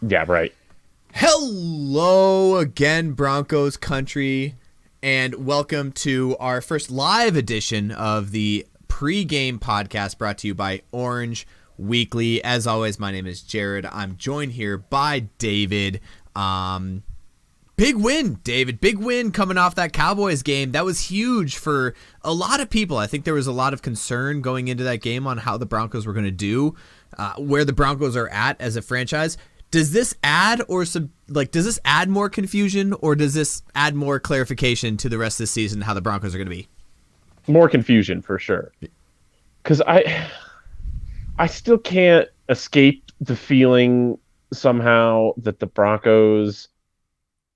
Yeah, right. Hello again, Broncos country, and welcome to our first live edition of the Pregame Podcast brought to you by Orange Weekly. As always, my name is Jared. I'm joined here by David. Big win, David. Big win coming off that Cowboys game. That was huge for a lot of people. I think there was a lot of concern going into that game on how the Broncos were going to do, where the Broncos are at as a franchise. Does this add does this add more confusion, or does this add more clarification to the rest of the season how the Broncos are going to be? More confusion for sure. Because I still can't escape the feeling somehow that the Broncos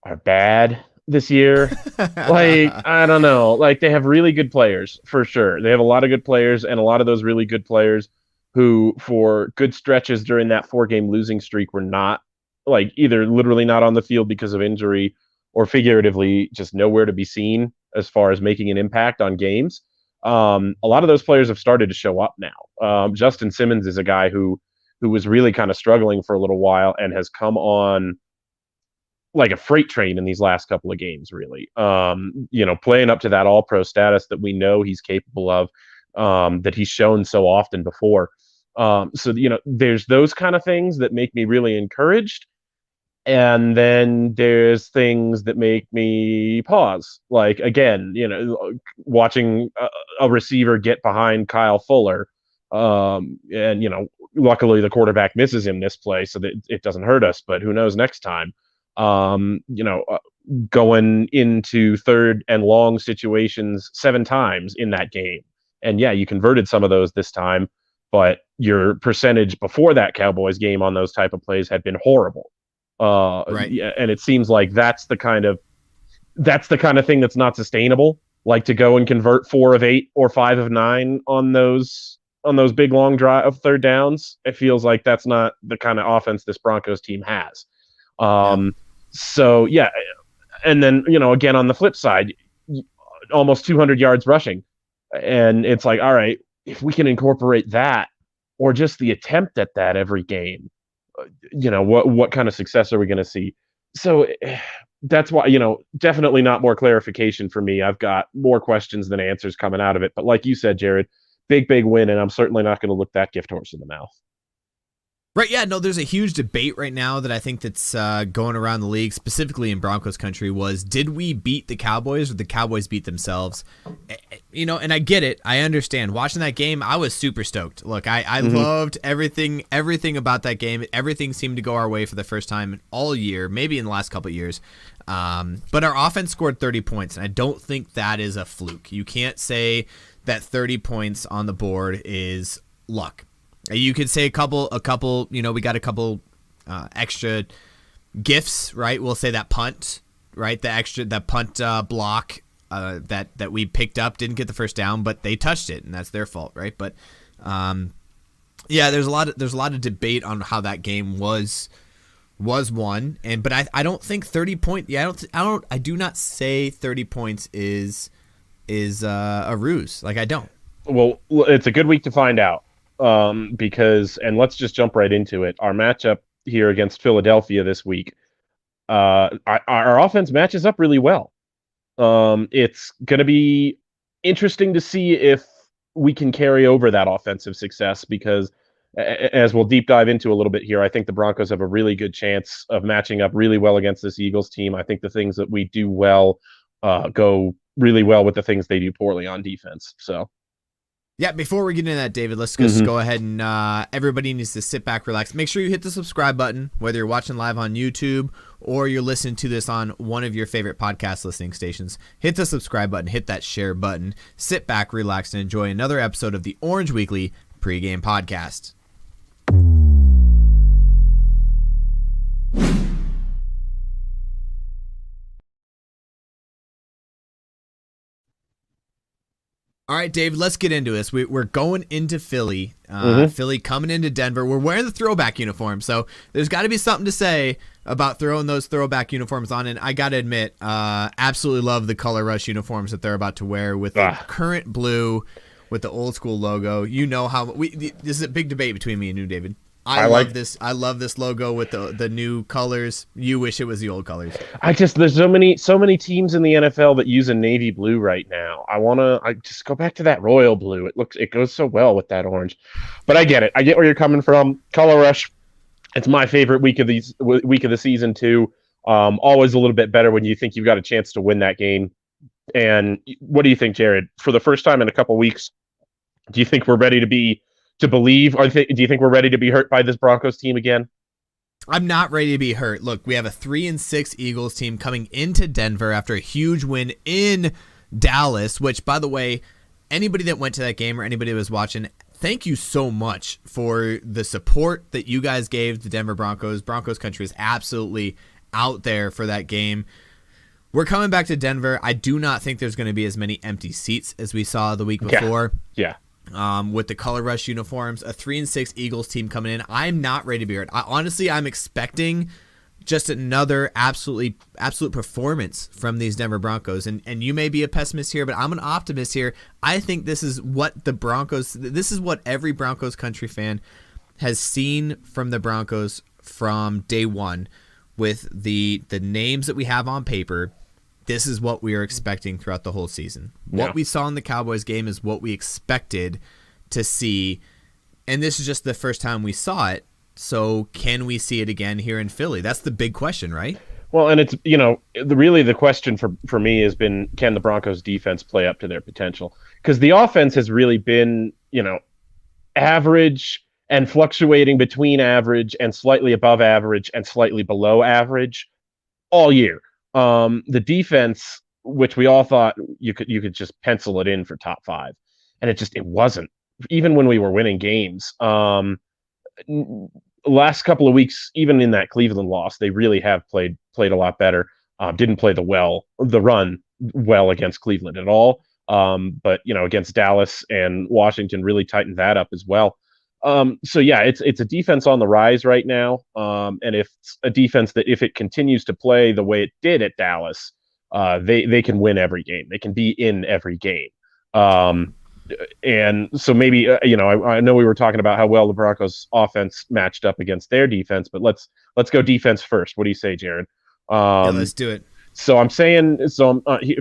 are bad this year. I don't know. They have really good players for sure. They have a lot of good players, and a lot of those really good players who for good stretches during that 4-game losing streak were not, either literally not on the field because of injury or figuratively just nowhere to be seen as far as making an impact on games. A lot of those players have started to show up now. Justin Simmons is a guy who was really kind of struggling for a little while and has come on like a freight train in these last couple of games, really. Playing up to that all-pro status that we know he's capable of, that he's shown so often before. There's those kind of things that make me really encouraged. And then there's things that make me pause. Watching a receiver get behind Kyle Fuller. Luckily the quarterback misses him this play so that it doesn't hurt us, but who knows next time. Going into third and long situations 7 times in that game. And yeah, you converted some of those this time, but your percentage before that Cowboys game on those type of plays had been horrible. Right. Yeah, and it seems like that's the kind of thing that's not sustainable. Like to go and convert 4 of 8 or 5 of 9 on those big long drive of third downs. It feels like that's not the kind of offense this Broncos team has. So yeah, and then again on the flip side, almost 200 yards rushing, and it's like, all right, if we can incorporate that or just the attempt at that every game, what kind of success are we going to see? So that's why, definitely not more clarification for me. I've got more questions than answers coming out of it. But like you said, Jared, big win, and I'm certainly not going to look that gift horse in the mouth. Right, yeah, no, there's a huge debate right now that I think that's going around the league, specifically in Broncos country, was did we beat the Cowboys or the Cowboys beat themselves? And I get it. I understand. Watching that game, I was super stoked. Look, I loved everything about that game. Everything seemed to go our way for the first time all year, maybe in the last couple of years. But our offense scored 30 points, and I don't think that is a fluke. You can't say that 30 points on the board is luck. You could say a couple, we got a couple extra gifts, right? We'll say that punt, right? That punt block that we picked up, didn't get the first down, but they touched it, and that's their fault, right? But yeah, there's a lot of debate on how that game was won, but I don't think 30 point. Yeah, I do not say 30 points is a ruse. I don't. Well, it's a good week to find out. Because let's just jump right into it. Our matchup here against Philadelphia this week, our offense matches up really well. It's going to be interesting to see if we can carry over that offensive success because, as we'll deep dive into a little bit here, I think the Broncos have a really good chance of matching up really well against this Eagles team. I think the things that we do well go really well with the things they do poorly on defense. So. Yeah, before we get into that, David, let's just go ahead and everybody needs to sit back, relax. Make sure you hit the subscribe button, whether you're watching live on YouTube or you're listening to this on one of your favorite podcast listening stations. Hit the subscribe button, hit that share button, sit back, relax, and enjoy another episode of the Orange Weekly Pregame Podcast. All right, Dave, let's get into this. We're going into Philly. Philly coming into Denver. We're wearing the throwback uniform, so there's got to be something to say about throwing those throwback uniforms on. And I got to admit, absolutely love the Color Rush uniforms that they're about to wear with the current blue with the old school logo. You know how this is a big debate between me and you, David. I love this. I love this logo with the new colors. You wish it was the old colors. There's so many teams in the NFL that use a navy blue right now. I just go back to that royal blue. It goes so well with that orange. But I get it. I get where you're coming from. Color Rush. It's my favorite week of the season too. Always a little bit better when you think you've got a chance to win that game. And what do you think, Jared? For the first time in a couple weeks, do you think we're ready to believe, or do you think we're ready to be hurt by this Broncos team again? I'm not ready to be hurt. Look, we have a 3-6 Eagles team coming into Denver after a huge win in Dallas, which, by the way, anybody that went to that game or anybody that was watching, thank you so much for the support that you guys gave the Denver Broncos. Broncos country is absolutely out there for that game. We're coming back to Denver. I do not think there's going to be as many empty seats as we saw the week before. Yeah. With the Color Rush uniforms, a 3-6 Eagles team coming in. I'm not ready to be hurt. I'm expecting just another absolute performance from these Denver Broncos. And you may be a pessimist here, but I'm an optimist here. I think this is what every Broncos country fan has seen from the Broncos from day one. With the names that we have on paper, this is what we are expecting throughout the whole season. What we saw in the Cowboys game is what we expected to see, and this is just the first time we saw it. So can we see it again here in Philly? That's the big question, right? Well, and it's, the question for me has been, can the Broncos defense play up to their potential? Because the offense has really been, average and fluctuating between average and slightly above average and slightly below average all year. The defense, which we all thought you could just pencil it in for top 5, and it wasn't. Even when we were winning games, last couple of weeks, even in that Cleveland loss, they really have played a lot better. Didn't play the run well against Cleveland at all. But against Dallas and Washington really tightened that up as well. So yeah, it's a defense on the rise right now. And if a defense that, if it continues to play the way it did at Dallas, they can win every game. They can be in every game. And so maybe, I know we were talking about how well the Broncos offense matched up against their defense, but let's go defense first. What do you say, Jared? Yeah, let's do it. So I'm saying,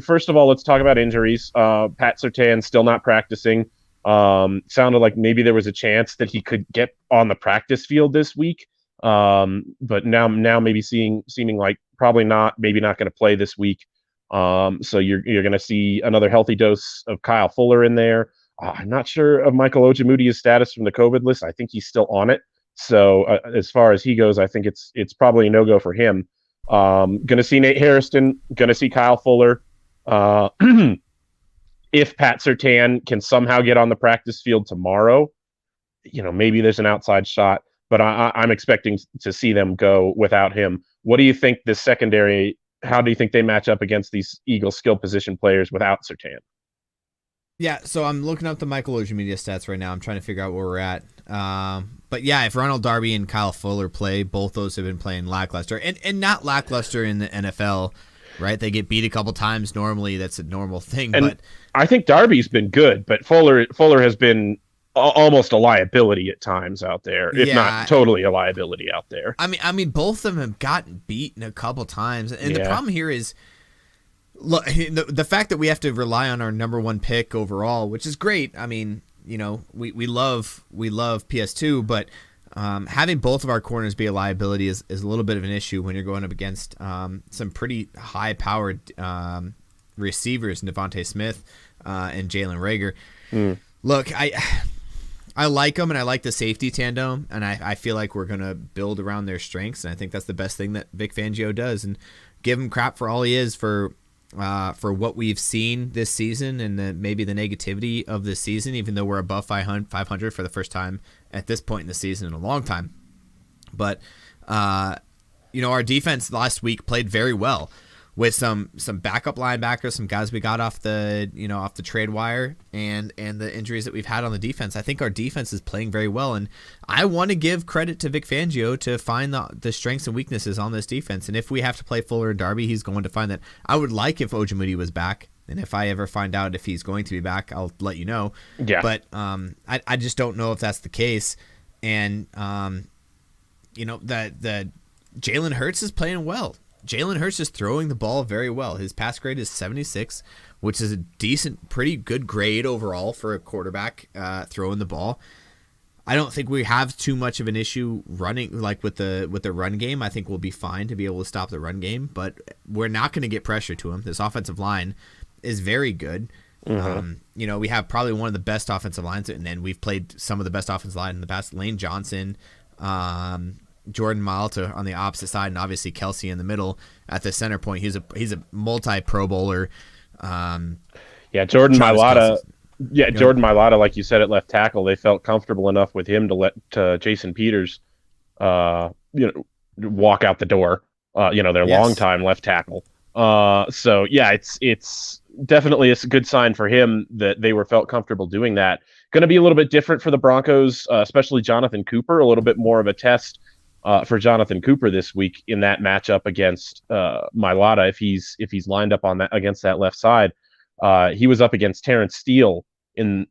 first of all, let's talk about injuries. Pat Surtain still not practicing. Sounded like maybe there was a chance that he could get on the practice field this week. But now maybe seeming like probably not, maybe not going to play this week. So you're going to see another healthy dose of Kyle Fuller in there. I'm not sure of Michael Ojemudia's status from the COVID list. I think he's still on it. So as far as he goes, I think it's probably a no-go for him. Going to see Nate Hairston, going to see Kyle Fuller. If Pat Surtain can somehow get on the practice field tomorrow, maybe there's an outside shot, but I'm expecting to see them go without him. What do you think this secondary, how do you think they match up against these Eagles skill position players without Surtain? Yeah, so I'm looking up the Michael Ojemudia stats right now. I'm trying to figure out where we're at. But yeah, if Ronald Darby and Kyle Fuller play, both those have been playing lackluster. And not lackluster in the NFL, right? They get beat a couple times normally. That's a normal thing. But I think Darby's been good, but Fuller has been almost a liability at times out there, if not totally a liability out there. I mean, both of them have gotten beaten a couple times. And the problem here is, look, the fact that we have to rely on our number one pick overall, which is great. I mean, we love PS2, but having both of our corners be a liability is a little bit of an issue when you're going up against some pretty high-powered receivers, Devontae Smith and Jalen Reagor. Look, I like them, and I like the safety tandem, and I feel like we're going to build around their strengths, and I think that's the best thing that Vic Fangio does, and give him crap for all he is for what we've seen this season and maybe the negativity of this season, even though we're above 500 for the first time at this point in the season in a long time. But, our defense last week played very well with some backup linebackers, some guys we got off the trade wire, and the injuries that we've had on the defense. I think our defense is playing very well, and I want to give credit to Vic Fangio to find the strengths and weaknesses on this defense. And if we have to play Fuller and Darby, he's going to find that. I would like if Ojemudia was back, and if I ever find out if he's going to be back, I'll let you know. Yeah. But I just don't know if that's the case. And that Jalen Hurts is playing well. Jalen Hurts is throwing the ball very well. His pass grade is 76, which is a decent, pretty good grade overall for a quarterback throwing the ball. I don't think we have too much of an issue running with the run game. I think we'll be fine to be able to stop the run game, but we're not going to get pressure to him. This offensive line is very good. Mm-hmm. We have probably one of the best offensive lines, and then we've played some of the best offensive line in the past. Lane Johnson, Jordan Malta on the opposite side, and obviously Kelsey in the middle at the center point. He's a multi-Pro Bowler. Jordan Mailata. Jordan Mailata, like you said, at left tackle, they felt comfortable enough with him to let Jason Peters, walk out the door. Their longtime left tackle. It's definitely a good sign for him that they felt comfortable doing that. Going to be a little bit different for the Broncos, especially Jonathan Cooper. A little bit more of a test for Jonathan Cooper this week in that matchup against Mailata. If he's lined up on that against that left side, he was up against Terrence Steele in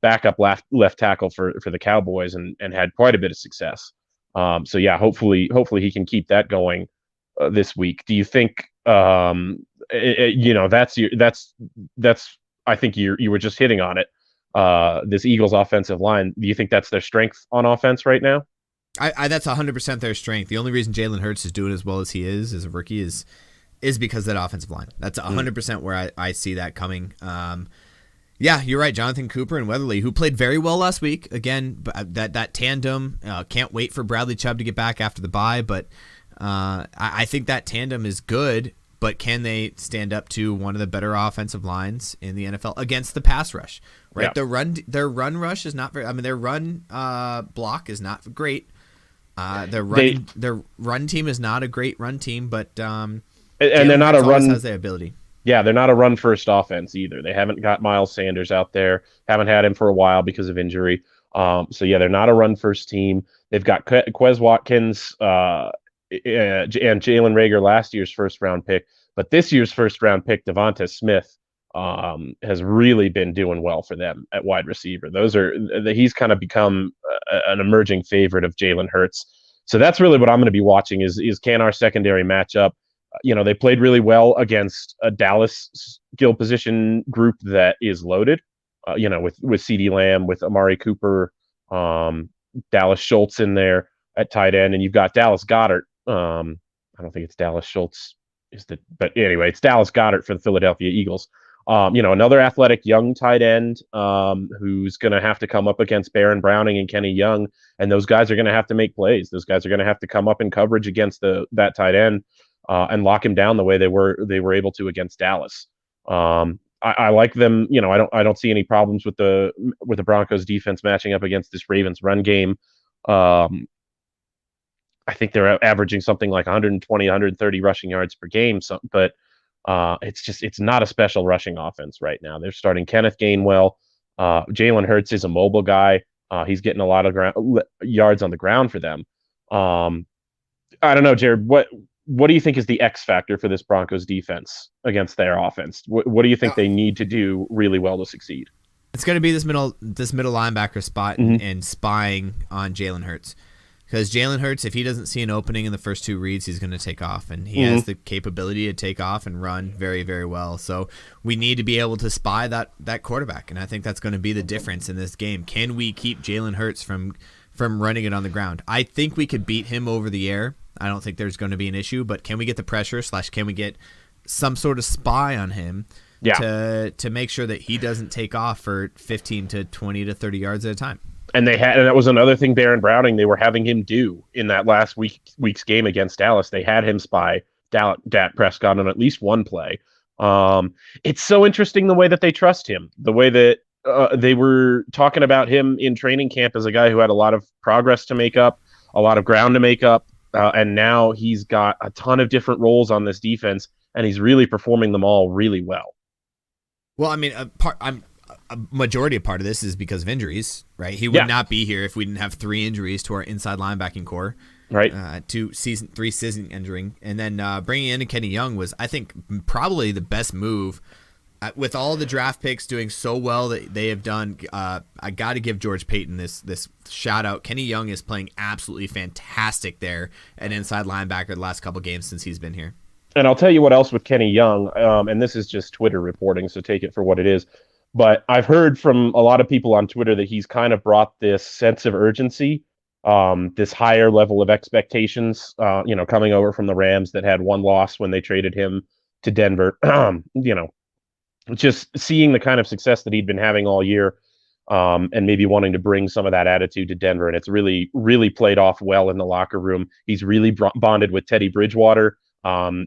backup left tackle for the Cowboys and had quite a bit of success. Hopefully he can keep that going this week. Do you think? That's I think you were just hitting on it. This Eagles offensive line. Do you think that's their strength on offense right now? That's 100% their strength. The only reason Jalen Hurts is doing as well as he is as a rookie is because of that offensive line. That's 100% where I see that coming. You're right. Jonathan Cooper and Weatherly, who played very well last week. Again, that tandem. Can't wait for Bradley Chubb to get back after the bye, but I think that tandem is good. But can they stand up to one of the better offensive lines in the NFL against the pass rush? Right, yeah. Their run rush is not very. I mean, their run block is not great. Their run team is not a great run team, but and they're not a run. Has the ability. Yeah, they're not a run first offense either. They haven't got Miles Sanders out there. Haven't had him for a while because of injury. They're not a run first team. They've got Quez Watkins and Jalen Reagor, last year's first round pick, but this year's first round pick, Devonta Smith, has really been doing well for them at wide receiver. He's kind of become an emerging favorite of Jalen Hurts. So that's really what I'm going to be watching is can our secondary match up? They played really well against a Dallas skill position group that is loaded, with CeeDee Lamb, with Amari Cooper, Dallas Schultz in there at tight end, and you've got Dallas Goedert. I don't think it's Dallas Schultz but anyway, it's Dallas Goedert for the Philadelphia Eagles. Another athletic young tight end who's going to have to come up against Baron Browning and Kenny Young, and those guys are going to have to make plays. Those guys are going to have to come up in coverage against that tight end and lock him down the way they were able to against Dallas. I like them. I don't see any problems with the Broncos defense matching up against this Ravens run game. I think they're averaging something like 120, 130 rushing yards per game. But it's not a special rushing offense right now. They're starting Kenneth Gainwell. Jalen Hurts is a mobile guy. He's getting a lot of yards on the ground for them. I don't know, Jared. What do you think is the X factor for this Broncos defense against their offense? What do you think they need to do really well to succeed? It's going to be this middle linebacker spot and spying on Jalen Hurts. Because Jalen Hurts, if he doesn't see an opening in the first two reads, he's going to take off. And he has the capability to take off and run very, very well. So we need to be able to spy that quarterback. And I think that's going to be the difference in this game. Can we keep Jalen Hurts from running it on the ground? I think we could beat him over the air. I don't think there's going to be an issue. But can we get the pressure / can we get some sort of spy on him to make sure that he doesn't take off for 15 to 20 to 30 yards at a time? And that was another thing Baron Browning, they were having him do in that last week's game against Dallas. They had him spy Dak Prescott on at least one play. It's so interesting the way that they trust him, the way that they were talking about him in training camp as a guy who had a lot of progress to make up, a lot of ground to make up, and now he's got a ton of different roles on this defense, and he's really performing them all really well. Well, I mean, a majority of part of this is because of injuries, right? He would not be here if we didn't have 3 injuries to our inside linebacking core, right? 3 season injuring, and then bringing in Kenny Young was, I think, probably the best move With all the draft picks doing so well that they have done, I got to give George Payton this shout out. Kenny Young is playing absolutely fantastic there at inside linebacker the last couple games since he's been here. And I'll tell you what else with Kenny Young, and this is just Twitter reporting, so take it for what it is. But I've heard from a lot of people on Twitter that he's kind of brought this sense of urgency, this higher level of expectations, coming over from the Rams that had one loss when they traded him to Denver. Just seeing the kind of success that he'd been having all year, and maybe wanting to bring some of that attitude to Denver. And it's really, really played off well in the locker room. He's really bonded with Teddy Bridgewater.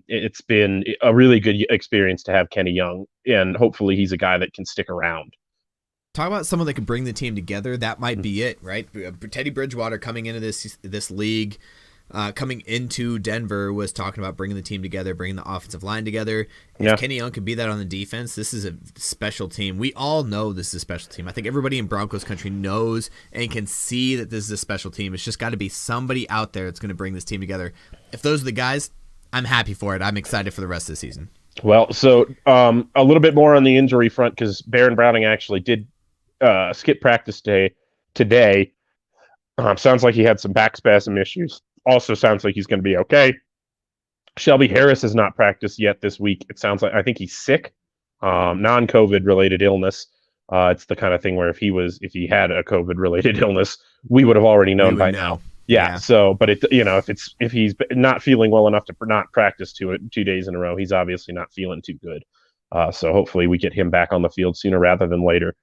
It's been a really good experience to have Kenny Young, and hopefully he's a guy that can stick around. Talk about someone that could bring the team together. That might be it, right? Teddy Bridgewater coming into this league, coming into Denver, was talking about bringing the team together, bringing the offensive line together. If Kenny Young could be that on the defense, this is a special team. We all know this is a special team. I think everybody in Broncos country knows and can see that this is a special team. It's just got to be somebody out there that's going to bring this team together. If those are the guys, I'm happy for it. I'm excited for the rest of the season. Well, so a little bit more on the injury front, because Baron Browning actually did skip practice day today. Sounds like he had some back spasm issues. Also sounds like he's going to be okay. Shelby Harris has not practiced yet this week. It sounds like, I think he's sick, non-COVID related illness. It's the kind of thing where if he had a COVID related illness, we would have already known by now. Yeah. So, but if he's not feeling well enough to not practice 2 days in a row, he's obviously not feeling too good. So hopefully we get him back on the field sooner rather than later.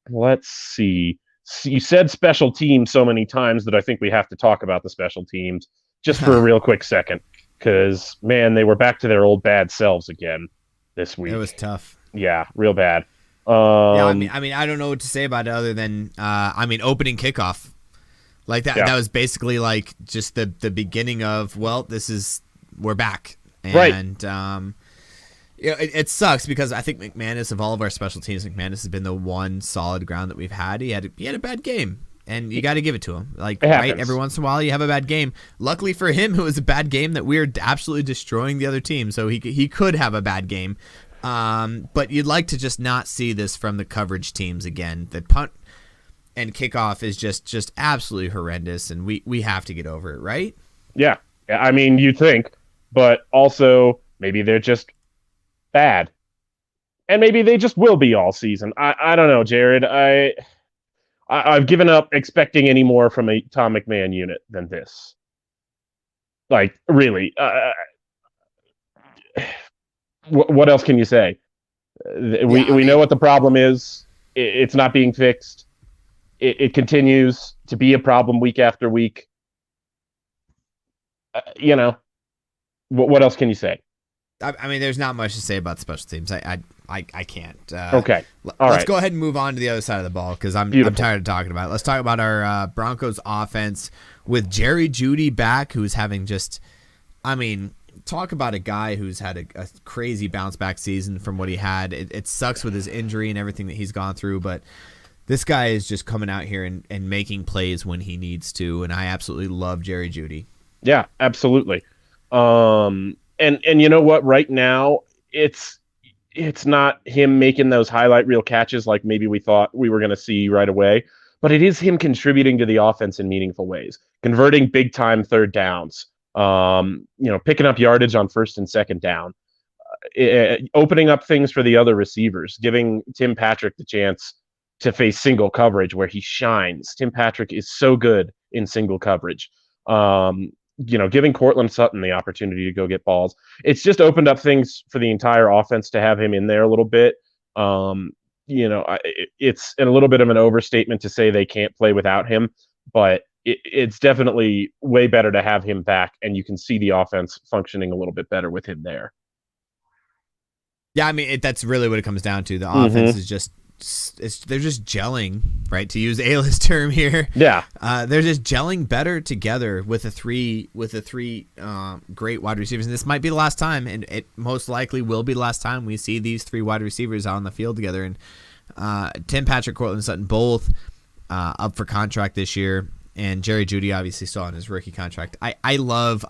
Let's see. You said special teams so many times that I think we have to talk about the special teams just for a real quick second, because man, they were back to their old bad selves again this week. It was tough. Yeah, real bad. I mean, I don't know what to say about it other than, opening kickoff. Like that, that was basically like just the beginning of, we're back. And, right. It sucks because I think McManus, of all of our special teams, McManus has been the one solid ground that we've had. He had a bad game, and you got to give it to him. Like, right, every once in a while you have a bad game. Luckily for him, it was a bad game that we were absolutely destroying the other team, so he could have a bad game. But you'd like to just not see this from the coverage teams again. The punt and kickoff is just absolutely horrendous, and we have to get over it, right? Yeah. I mean, you'd think, but also maybe they're just bad, and maybe they just will be all season. I don't know, Jared. I've given up expecting any more from a Tom McMahon unit than this. Like, really, what else can you say? We know what the problem is. It's not being fixed. It continues to be a problem week after week. What else can you say? I mean, there's not much to say about special teams. I can't. Okay. Let's go ahead and move on to the other side of the ball, because I'm tired of talking about it. Let's talk about our Broncos offense with Jerry Jeudy back, who's having talk about a guy who's had a crazy bounce back season from what he had. It sucks with his injury and everything that he's gone through, but this guy is just coming out here and making plays when he needs to, and I absolutely love Jerry Jeudy. Yeah, absolutely. And you know what? Right now, it's not him making those highlight reel catches like maybe we thought we were going to see right away, but it is him contributing to the offense in meaningful ways, converting big time third downs, picking up yardage on first and second down, opening up things for the other receivers, giving Tim Patrick the chance to face single coverage where he shines. Tim Patrick is so good in single coverage. Giving Cortland Sutton the opportunity to go get balls. It's just opened up things for the entire offense to have him in there a little bit. It's a little bit of an overstatement to say they can't play without him, but it's definitely way better to have him back, and you can see the offense functioning a little bit better with him there. Yeah, I mean, that's really what it comes down to. The offense is just they're just gelling, right? To use Ayla's term here. Yeah. They're just gelling better together with the three great wide receivers. And this might be the last time, and it most likely will be the last time we see these three wide receivers out on the field together. And Tim Patrick, Cortland Sutton, both up for contract this year. and Jerry Jeudy obviously still on his rookie contract. I love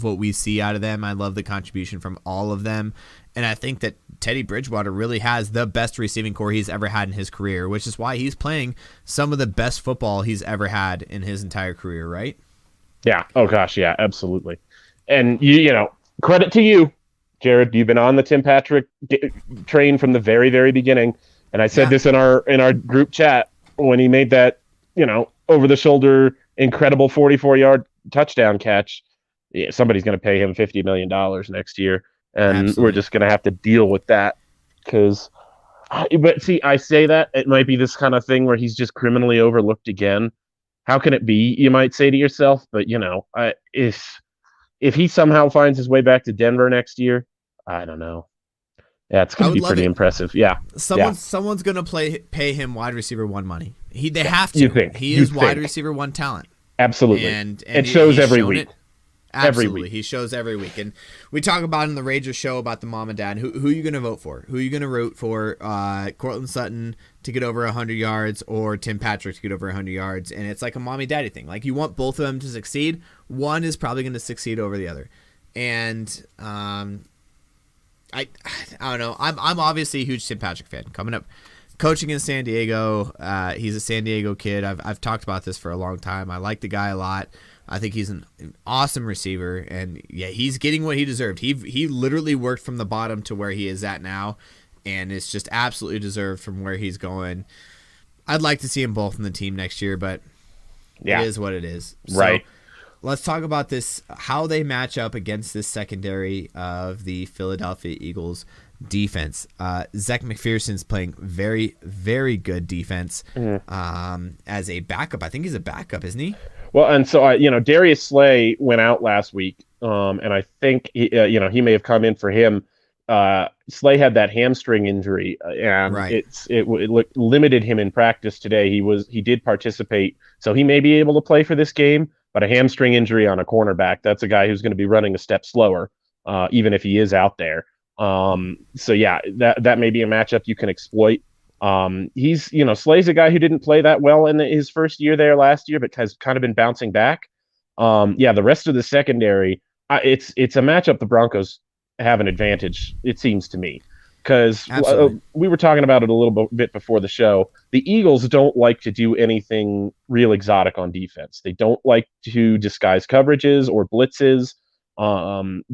what we see out of them. I love the contribution from all of them. And I think that Teddy Bridgewater really has the best receiving core he's ever had in his career, which is why he's playing some of the best football he's ever had in his entire career, right? Yeah. Oh, gosh. Yeah, absolutely. And, you know, credit to you, Jared. You've been on the Tim Patrick train from the very, very beginning. And I said this in our group chat when he made that, you know, over-the-shoulder, incredible 44-yard touchdown catch. Yeah, somebody's going to pay him $50 million next year. And we're just going to have to deal with that but see, I say that it might be this kind of thing where he's just criminally overlooked again. How can it be, you might say to yourself, but you know, if he somehow finds his way back to Denver next year, I don't know. Yeah, it's going to be pretty impressive. Yeah. Someone's going to pay him wide receiver one money. They have to. You think. He is wide receiver one talent. Absolutely. And it shows every week. Absolutely. He shows every week. And we talk about in the Rager show about the mom and dad. Who are you going to vote for? Who are you going to root for? Cortland Sutton to get over 100 yards or Tim Patrick to get over 100 yards? And it's like a mommy-daddy thing. Like, you want both of them to succeed. One is probably going to succeed over the other. And I don't know. I'm obviously a huge Tim Patrick fan. Coming up, coaching in San Diego. He's a San Diego kid. I've talked about this for a long time. I like the guy a lot. I think he's an awesome receiver, and yeah, he's getting what he deserved. He literally worked from the bottom to where he is at now, and it's just absolutely deserved from where he's going. I'd like to see them both in the team next year, but it is what it is. Right. So let's talk about this, how they match up against this secondary of the Philadelphia Eagles defense. Zach McPherson's playing very, very good defense as a backup. I think he's a backup, isn't he? Well, and so Darius Slay went out last week, and I think he may have come in for him. Slay had that hamstring injury, and it limited him in practice today. He did participate, so he may be able to play for this game. But a hamstring injury on a cornerback, that's a guy who's going to be running a step slower, even if he is out there. So yeah, that may be a matchup you can exploit. Slay's a guy who didn't play that well in his first year there last year, but has kind of been bouncing back. The rest of the secondary, it's a matchup the Broncos have an advantage, it seems to me, because we were talking about it a little bit before the show. The Eagles don't like to do anything real exotic on defense. They don't like to disguise coverages or blitzes.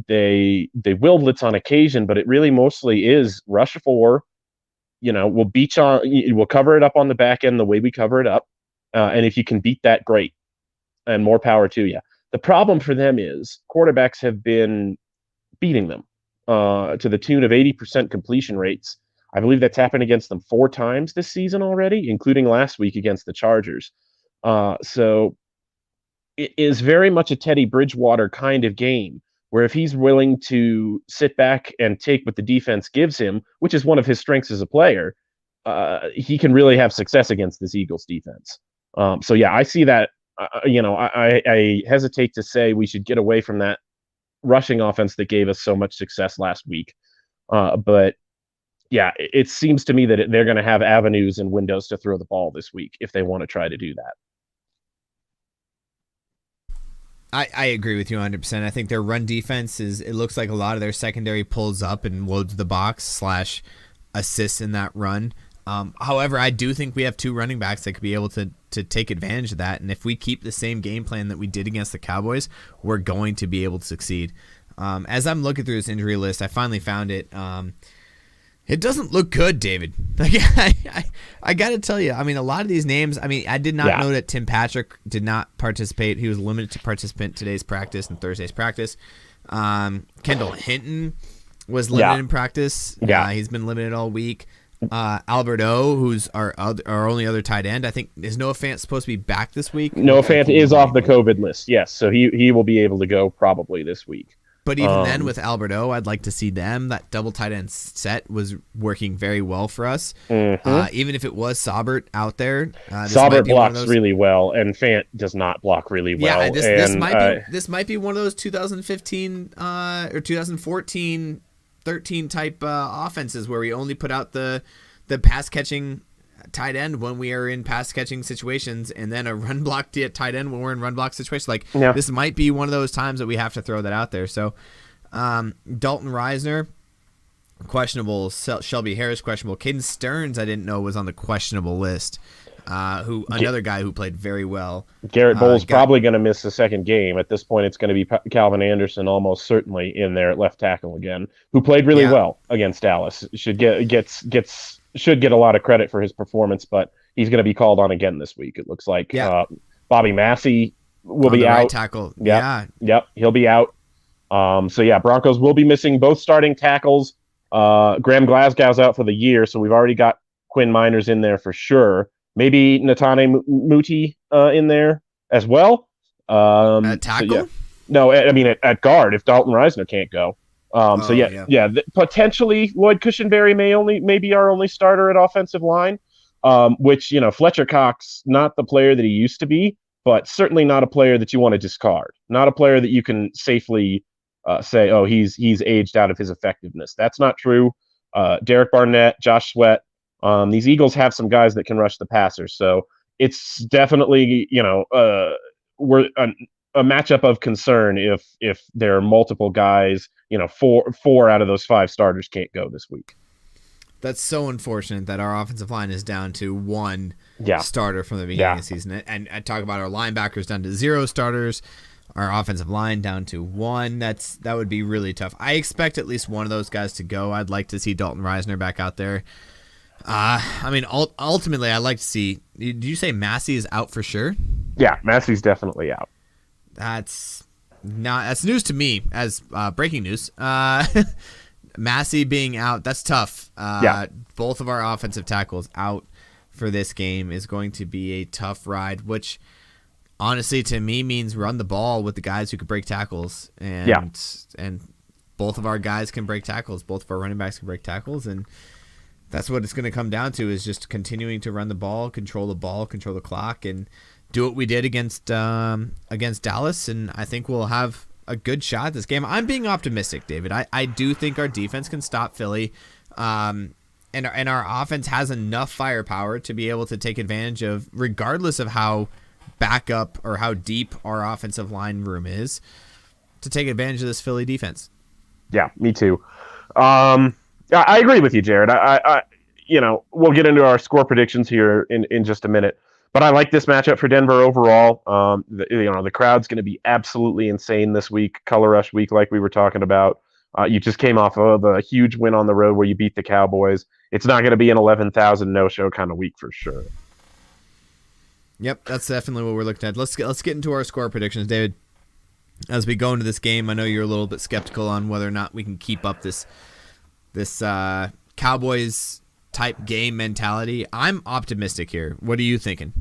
They will blitz on occasion, but it really mostly is rush 4. We'll cover it up on the back end the way we cover it up. And if you can beat that, great. And more power to you. The problem for them is quarterbacks have been beating them to the tune of 80% completion rates. I believe that's happened against them 4 times this season already, including last week against the Chargers. So it is very much a Teddy Bridgewater kind of game, where if he's willing to sit back and take what the defense gives him, which is one of his strengths as a player, he can really have success against this Eagles defense. I see that. I hesitate to say we should get away from that rushing offense that gave us so much success last week. But yeah, it seems to me that they're going to have avenues and windows to throw the ball this week if they want to try to do that. I agree with you 100%. I think their run defense it looks like a lot of their secondary pulls up and loads the box / assists in that run. However, I do think we have 2 running backs that could be able to take advantage of that. And if we keep the same game plan that we did against the Cowboys, we're going to be able to succeed. As I'm looking through this injury list, I finally found it. It doesn't look good, David. I got to tell you, I mean, a lot of these names, I did not know that Tim Patrick did not participate. He was limited to participant today's practice and Thursday's practice. Kendall Hinton was limited in practice. He's been limited all week. Albert O, who's our only other tight end, I think, is Noah Fant supposed to be back this week? Noah Fant is off the COVID list, yes. So he will be able to go probably this week. But even then, with Albert O, I'd like to see them. That double tight end set was working very well for us. Even if it was Saubert out there. Saubert blocks really well, and Fant does not block really well. Yeah, this might be one of those 2015 or 2014, 13 type offenses where we only put out the pass catching tight end when we are in pass catching situations, and then a run block tight end when we're in run block situations. Like this might be one of those times that we have to throw that out there. So Dalton Reisner, questionable. Shelby Harris, questionable. Caden Stearns, I didn't know was on the questionable list. Another guy who played very well. Garrett Bowles probably going to miss the second game. At this point, it's going to be Calvin Anderson almost certainly in there at left tackle again, who played really well against Dallas. Should get a lot of credit for his performance, but he's going to be called on again this week. It looks like Bobby Massey will be out. Right tackle. Yep, he'll be out. Broncos will be missing both starting tackles. Graham Glasgow's out for the year, so we've already got Quinn Miners in there for sure. Maybe Natane Muti in there as well. At tackle? No, I mean at guard if Dalton Reisner can't go. Potentially Lloyd Cushenberry may be our only starter at offensive line. Which Fletcher Cox, not the player that he used to be, but certainly not a player that you want to discard. Not a player that you can safely say, oh, he's aged out of his effectiveness. That's not true. Derek Barnett, Josh Sweat. These Eagles have some guys that can rush the passer, so it's definitely we're a matchup of concern if there are multiple guys. Four out of those 5 starters can't go this week. That's so unfortunate that our offensive line is down to 1 starter from the beginning of the season, and I talk about our linebackers down to 0 starters. Our offensive line down to 1. That would be really tough. I expect at least one of those guys to go. I'd like to see Dalton Reisner back out there. Ultimately, I'd like to see. Did you say Massey is out for sure? Yeah, Massey's definitely out. That's news to me as breaking news. Massey being out, that's tough. Both of our offensive tackles out for this game is going to be a tough ride, which honestly to me means run the ball with the guys who can break tackles. And both of our guys can break tackles. Both of our running backs can break tackles, and that's what it's going to come down to, is just continuing to run the ball, control the clock, and do what we did against Dallas. And I think we'll have a good shot at this game. I'm being optimistic, David. I do think our defense can stop Philly, and our offense has enough firepower to be able to take advantage of, regardless of how backup or how deep our offensive line room is, to take advantage of this Philly defense. Yeah, me too. I agree with you, Jared. We'll get into our score predictions here in just a minute, but I like this matchup for Denver overall. The crowd's going to be absolutely insane this week, Color Rush week, like we were talking about. You just came off of a huge win on the road where you beat the Cowboys. It's not going to be an 11,000 no-show kind of week for sure. Yep, that's definitely what we're looking at. Let's get into our score predictions, David. As we go into this game, I know you're a little bit skeptical on whether or not we can keep up this Cowboys type game mentality. I'm optimistic here. What are you thinking?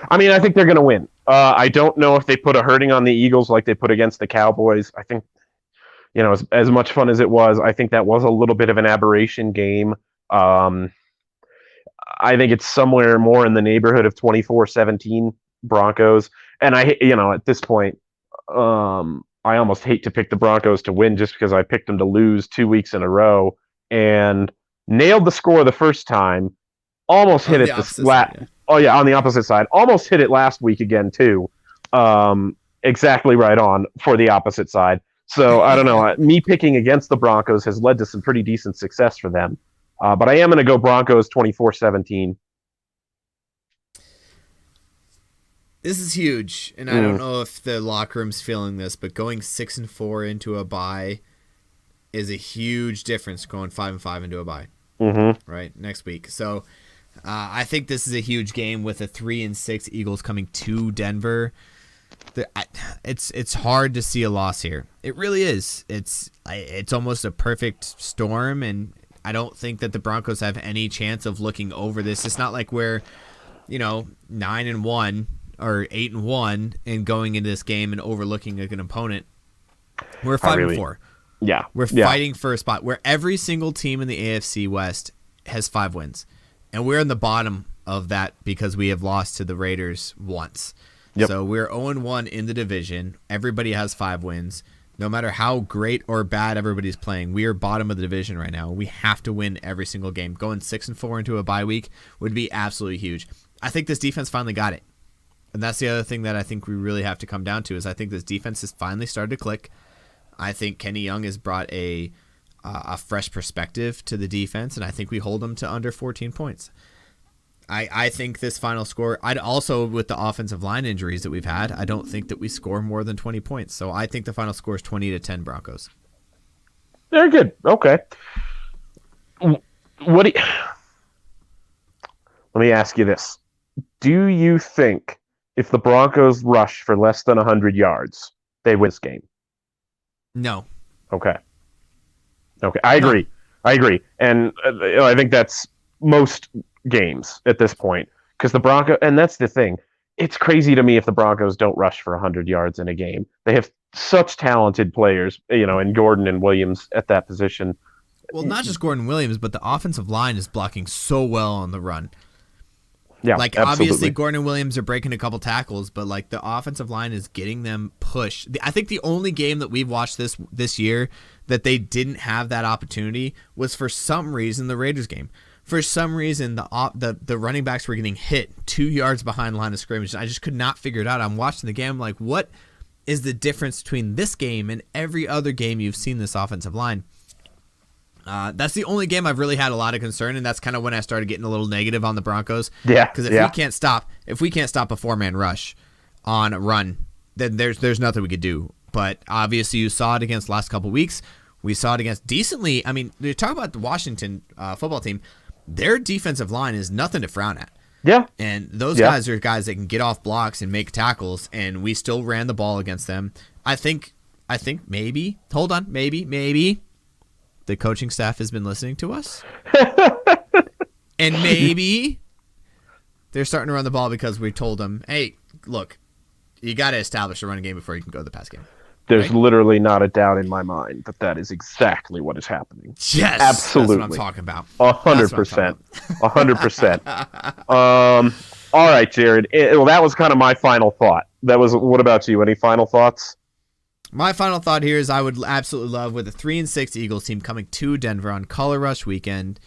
I mean, I think they're going to win. I don't know if they put a hurting on the Eagles like they put against the Cowboys. I think, as much fun as it was, I think that was a little bit of an aberration game. I think it's somewhere more in the neighborhood of 24-17 Broncos. And at this point, I almost hate to pick the Broncos to win just because I picked them to lose 2 weeks in a row and nailed the score the first time. Almost hit it on the opposite side. Almost hit it last week again too. Exactly right on for the opposite side. So I don't know. Me picking against the Broncos has led to some pretty decent success for them. But I am going to go Broncos 24-17. This is huge, and I don't know if the locker room's feeling this, but going 6-4 into a bye is a huge difference going 5-5 into a bye. Mm-hmm. Right, next week. So I think this is a huge game with a 3-6 Eagles coming to Denver. It's hard to see a loss here. It really is. It's almost a perfect storm, and I don't think that the Broncos have any chance of looking over this. It's not like we're 9-1 or 8-1 and going into this game and overlooking an opponent. We're 5-4. Yeah, we're fighting for a spot where every single team in the AFC West has 5 wins, and we're in the bottom of that because we have lost to the Raiders once. Yep. So we're 0-1 in the division. Everybody has 5 wins. No matter how great or bad everybody's playing, we are bottom of the division right now. We have to win every single game. Going 6-4 into a bye week would be absolutely huge. I think this defense finally got it. And that's the other thing that I think we really have to come down to is I think this defense has finally started to click. I think Kenny Young has brought a fresh perspective to the defense, and I think we hold them to under 14 points. I think this final score, I'd also, with the offensive line injuries that we've had, I don't think that we score more than 20 points. So I think the final score is 20-10 Broncos. Very good. Okay. Let me ask you this. Do you think if the Broncos rush for less than 100 yards, they win this game? No. Okay. I agree. No. I agree. And I think that's most games at this point because the Broncos, and that's the thing. It's crazy to me if the Broncos don't rush for 100 yards in a game. They have such talented players, in Gordon and Williams at that position. Well, not just Gordon Williams, but the offensive line is blocking so well on the run. Yeah, like absolutely. Obviously Gordon and Williams are breaking a couple tackles, but like the offensive line is getting them pushed. I think the only game that we've watched this year that they didn't have that opportunity was for some reason the Raiders game. For some reason the running backs were getting hit 2 yards behind the line of scrimmage. I just could not figure it out. I'm watching the game, I'm like, what is the difference between this game and every other game you've seen this offensive line? That's the only game I've really had a lot of concern, and that's kind of when I started getting a little negative on the Broncos. Yeah, because if we can't stop a 4-man rush on a run, then there's nothing we could do. But obviously, you saw it against the last couple weeks. We saw it against decently. I mean, you talk about the Washington football team. Their defensive line is nothing to frown at. Yeah, and those guys are guys that can get off blocks and make tackles, and we still ran the ball against them. I think maybe. Hold on, maybe. The coaching staff has been listening to us. And maybe they're starting to run the ball because we told them, hey, look, you got to establish a running game before you can go to the pass game. There's literally not a doubt in my mind that is exactly what is happening. Yes. Absolutely. That's what I'm talking about. 100%. 100%. All right, Jared. Well, that was kind of my final thought. What about you? Any final thoughts? My final thought here is I would absolutely love with a 3-6 Eagles team coming to Denver on Color Rush weekend.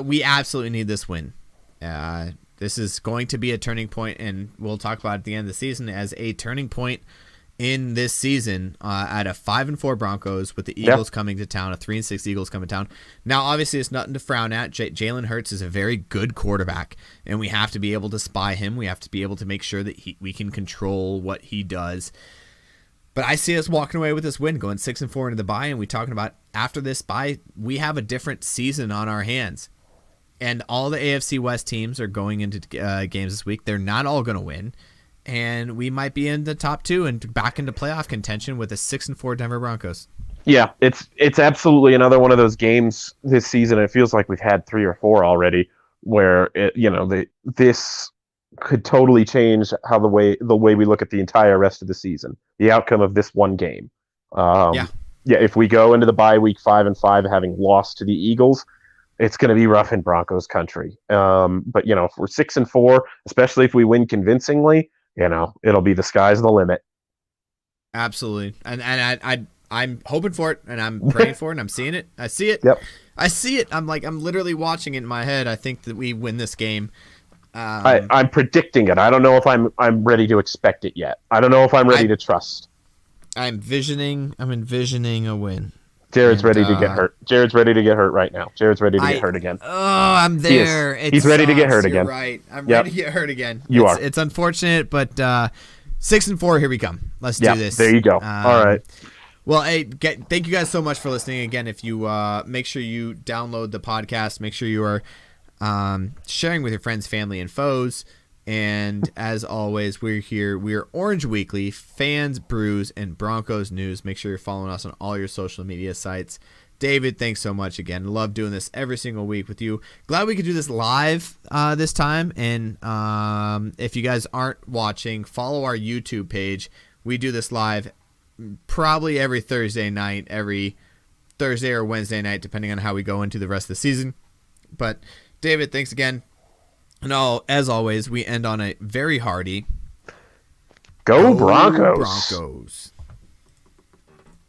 We absolutely need this win. This is going to be a turning point, and we'll talk about it at the end of the season as a turning point in this season at a 5-4 Broncos with the Eagles coming to town, a 3-6 Eagles coming to town. Now, obviously, it's nothing to frown at. Jalen Hurts is a very good quarterback, and we have to be able to spy him. We have to be able to make sure that we can control what he does. But I see us walking away with this win, going 6-4 into the bye, and we talking about after this bye, we have a different season on our hands. And all the AFC West teams are going into games this week. They're not all going to win, and we might be in the top 2 and back into playoff contention with a 6-4 Denver Broncos. Yeah, it's absolutely another one of those games this season. It feels like we've had 3 or 4 already, where this could totally change how the way we look at the entire rest of the season. The outcome of this one game. If we go into the bye week 5-5 having lost to the Eagles, it's going to be rough in Broncos country. But if we're 6-4, especially if we win convincingly, it'll be the sky's the limit. Absolutely, and I'm hoping for it, and I'm praying for it, and I'm seeing it. I see it. Yep. I see it. I'm literally watching it in my head. I think that we win this game. I'm predicting it. I don't know if I'm ready to expect it yet. I don't know if I'm ready to trust. I'm envisioning a win. Jared's ready to get hurt. Jared's ready to get hurt right now. Jared's ready to get hurt again. Oh, I'm there. He's ready to get hurt again. You're right. I'm ready to get hurt again. You are. It's unfortunate, but 6-4, here we come. Let's do this. There you go. All right. Well, hey, thank you guys so much for listening. Again, if you make sure you download the podcast, make sure you are sharing with your friends, family, and foes. And as always, we're here. We're Orange Weekly, fans, brews, and Broncos news. Make sure you're following us on all your social media sites. David, thanks so much again. Love doing this every single week with you. Glad we could do this live this time. And if you guys aren't watching, follow our YouTube page. We do this live probably every Thursday night, every Thursday or Wednesday night, depending on how we go into the rest of the season. But David, thanks again. And as always, we end on a very hearty Go Broncos. Broncos.